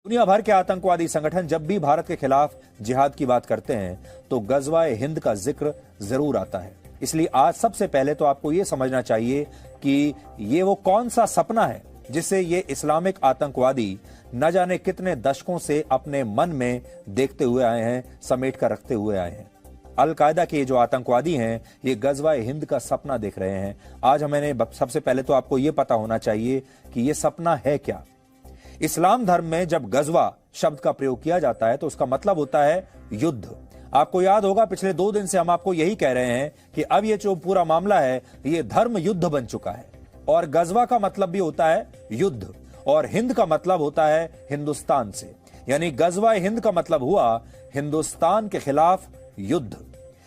दुनिया भर के आतंकवादी संगठन जब भी भारत के खिलाफ जिहाद की बात करते हैं तो गजवाए हिंद का जिक्र जरूर आता है। इसलिए आज सबसे पहले तो आपको यह समझना चाहिए कि ये वो कौन सा सपना है जिसे ये इस्लामिक आतंकवादी न जाने कितने दशकों से अपने मन में देखते हुए आए हैं, समेट कर रखते हुए आए हैं। अल-कायदा के जो आतंकवादी हैं ये गजवाए हिंद का सपना देख रहे हैं। आज हमें सबसे पहले तो आपको ये पता होना चाहिए कि ये सपना है क्या। इस्लाम धर्म में जब गजवा शब्द का प्रयोग किया जाता है तो उसका मतलब होता है युद्ध। आपको याद होगा पिछले 2 दिन से हम आपको यही कह रहे हैं कि अब ये जो पूरा मामला है ये धर्म युद्ध बन चुका है। और गजवा का मतलब भी होता है युद्ध और हिंद का मतलब होता है हिंदुस्तान से, यानी गजवाए हिंद का मतलब हुआ हिंदुस्तान के खिलाफ युद्ध।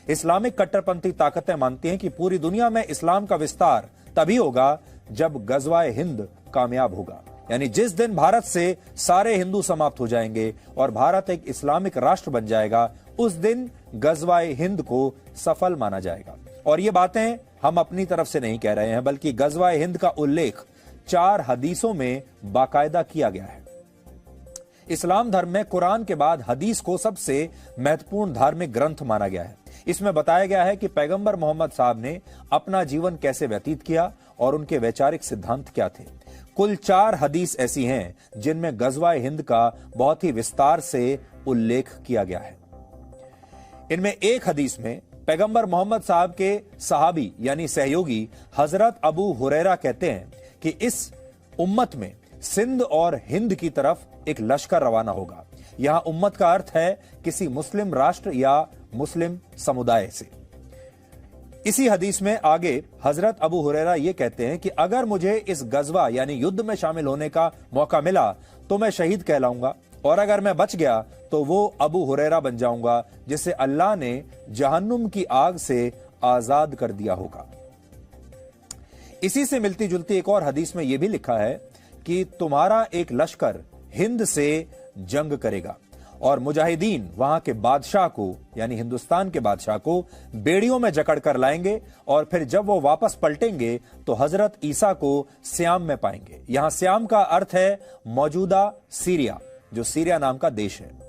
इस्लामिक कट्टरपंथी ताकतें मानती हैं कि पूरी दुनिया में इस्लाम का विस्तार तभी होगा जब गजवाए हिंद कामयाब होगा, यानी जिस दिन भारत से सारे हिंदू समाप्त हो जाएंगे और भारत एक इस्लामिक राष्ट्र बन जाएगा, उस दिन गजवाए हिंद को सफल माना जाएगा। और ये बातें हम अपनी तरफ से नहीं कह रहे हैं, बल्कि गजवाए हिंद का उल्लेख 4 हदीसों में बाकायदा किया गया है। इस्लाम धर्म में कुरान के बाद हदीस को सबसे महत्वपूर्ण धार्मिक ग्रंथ माना गया है। इसमें बताया गया है कि पैगंबर मोहम्मद साहब ने अपना जीवन कैसे व्यतीत किया और उनके वैचारिक सिद्धांत क्या थे। कुल 4 हदीस ऐसी हैं जिनमें गजवाए हिंद का बहुत ही विस्तार से उल्लेख किया गया है। इनमें एक हदीस में पैगंबर मोहम्मद साहब के सहाबी यानी सहयोगी हजरत अबू हुरैरा कहते हैं कि इस उम्मत में सिंध और हिंद की तरफ एक लश्कर रवाना होगा। यहां उम्मत का अर्थ है किसी मुस्लिम राष्ट्र या मुस्लिम समुदाय से। इसी हदीस में आगे हजरत अबू हुरैरा ये कहते हैं कि अगर मुझे इस गजवा यानी युद्ध में शामिल होने का मौका मिला तो मैं शहीद कहलाऊंगा, और अगर मैं बच गया तो वो अबू हुरैरा बन जाऊंगा जिसे अल्लाह ने जहन्नुम की आग से आजाद कर दिया होगा। इसी से मिलती जुलती एक और हदीस में यह भी लिखा है कि तुम्हारा एक लश्कर हिंद से जंग करेगा और मुजाहिदीन वहां के बादशाह को यानी हिंदुस्तान के बादशाह को बेड़ियों में जकड़ कर लाएंगे और फिर जब वो वापस पलटेंगे तो हजरत ईसा को श्याम में पाएंगे। यहां श्याम का अर्थ है मौजूदा सीरिया, जो सीरिया नाम का देश है।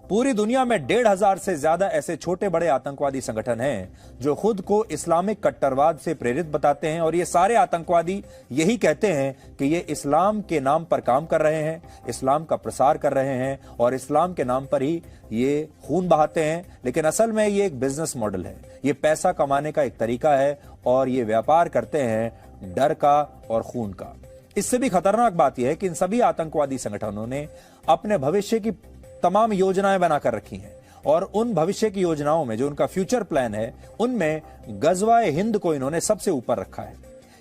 पूरी दुनिया में 1500 से ज्यादा ऐसे छोटे बड़े आतंकवादी संगठन हैं जो खुद को इस्लामिक कट्टरवाद से प्रेरित बताते हैं, और ये सारे आतंकवादी यही कहते हैं कि ये इस्लाम के नाम पर काम कर रहे हैं, इस्लाम का प्रसार कर रहे हैं और इस्लाम के नाम पर ही ये खून बहाते हैं। लेकिन असल में ये एक बिजनेस मॉडल है, ये पैसा कमाने का एक तरीका है और ये व्यापार करते हैं डर का और खून का। इससे भी खतरनाक बात यह है कि इन सभी आतंकवादी संगठनों ने अपने भविष्य की तमाम योजनाएं बनाकर रखी हैं और उन भविष्य की योजनाओं में जो उनका फ्यूचर प्लान है उनमें गजवाए हिंद को इन्होंने सबसे ऊपर रखा है।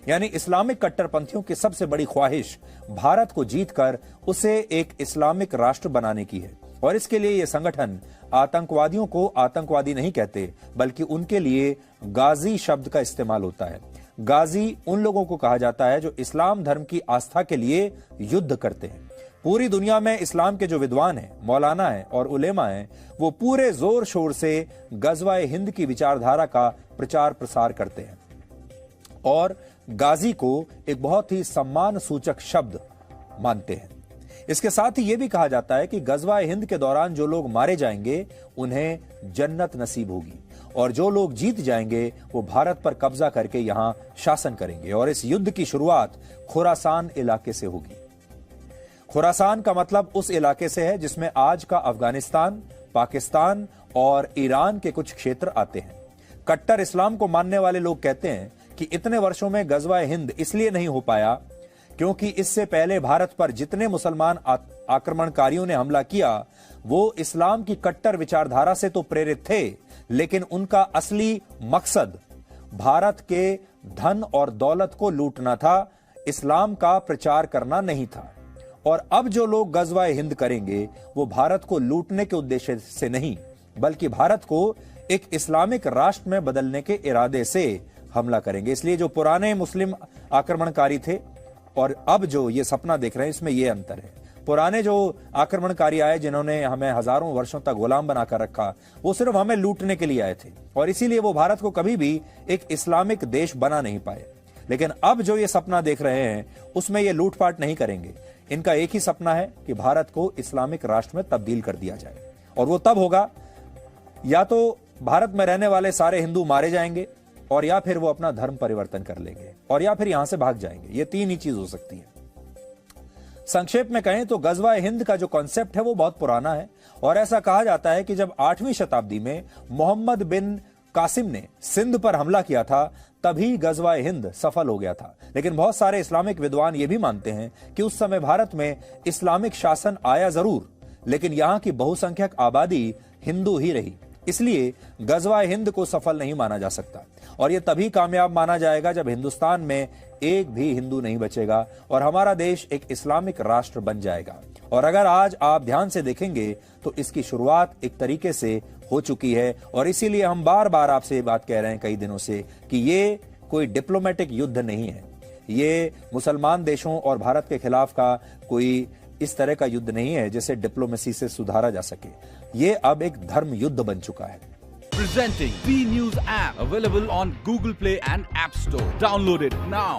यानी इस्लामिक कट्टरपंथियों की सबसे बड़ी ख्वाहिश भारत को जीतकर उसे एक इस्लामिक राष्ट्र बनाने की है, और इसके लिए ये संगठन आतंकवादियों को आतंकवादी नहीं कहते बल्कि उनके लिए गाजी शब्द का इस्तेमाल होता है। गाजी उन लोगों को कहा जाता है जो इस्लाम धर्म की आस्था के लिए युद्ध करते हैं। पूरी दुनिया में इस्लाम के जो विद्वान हैं, मौलाना हैं और उलेमा हैं, वो पूरे जोर शोर से गजवाए हिंद की विचारधारा का प्रचार प्रसार करते हैं और गाजी को एक बहुत ही सम्मान सूचक शब्द मानते हैं। इसके साथ ही यह भी कहा जाता है कि गजवाए हिंद के दौरान जो लोग मारे जाएंगे उन्हें जन्नत नसीब होगी और जो लोग जीत जाएंगे वो भारत पर कब्जा करके यहां शासन करेंगे, और इस युद्ध की शुरुआत खुरासान इलाके से होगी। खुरासान का मतलब उस इलाके से है जिसमें आज का अफगानिस्तान, पाकिस्तान और ईरान के कुछ क्षेत्र आते हैं। कट्टर इस्लाम को मानने वाले लोग कहते हैं कि इतने वर्षों में गजवाए हिंद इसलिए नहीं हो पाया क्योंकि इससे पहले भारत पर जितने मुसलमान आक्रमणकारियों ने हमला किया वो इस्लाम की कट्टर विचारधारा से तो प्रेरित थे, लेकिन उनका असली मकसद भारत के धन और दौलत को लूटना था, इस्लाम का प्रचार करना नहीं था। और अब जो लोग गजवाए हिंद करेंगे वो भारत को लूटने के उद्देश्य से नहीं बल्कि भारत को एक इस्लामिक राष्ट्र में बदलने के इरादे से हमला करेंगे। इसलिए जो पुराने मुस्लिम आक्रमणकारी थे और अब जो ये सपना देख रहे हैं इसमें ये अंतर है। पुराने जो आक्रमणकारी आए जिन्होंने हमें हजारों वर्षों तक गुलाम बनाकर रखा, वो सिर्फ हमें लूटने के लिए आए थे और इसीलिए वो भारत को कभी भी एक इस्लामिक देश बना नहीं पाए। लेकिन अब जो ये सपना देख रहे हैं उसमें ये लूटपाट नहीं करेंगे, इनका एक ही सपना है कि भारत को इस्लामिक राष्ट्र में तब्दील कर दिया जाए, और वो तब होगा या तो भारत में रहने वाले सारे हिंदू मारे जाएंगे, और या फिर वो अपना धर्म परिवर्तन कर लेंगे, और या फिर यहां से भाग जाएंगे। ये तीन ही चीज हो सकती है। संक्षेप में कहें तो गजवा हिंद का जो कॉन्सेप्ट है वो बहुत पुराना है, और ऐसा कहा जाता है कि जब 8वीं शताब्दी में मोहम्मद बिन कासिम ने सिंध पर हमला किया था, तभी गजवा हिंद सफल हो गया था। लेकिन बहुत सारे इस्लामिक विद्वान ये भी मानते हैं कि उस समय भारत में इस्लामिक शासन आया जरूर, लेकिन यहां की बहुसंख्यक आबादी हिंदू ही रही, इसलिए गजवा हिंद को सफल नहीं माना जा सकता। और यह तभी कामयाब माना जाएगा जब हिंदुस्तान में एक भी हिंदू नहीं बचेगा और हमारा देश एक इस्लामिक राष्ट्र बन जाएगा। और अगर आज आप ध्यान से देखेंगे तो इसकी शुरुआत एक तरीके से हो चुकी है, और इसीलिए हम बार बार आपसे ये बात कह रहे हैं कई दिनों से कि ये कोई डिप्लोमेटिक युद्ध नहीं है, ये मुसलमान देशों और भारत के खिलाफ का कोई इस तरह का युद्ध नहीं है जिसे डिप्लोमेसी से सुधारा जा सके। ये अब एक धर्म युद्ध बन चुका है। Presenting B News app, available on Google Play and App Store. Download it now.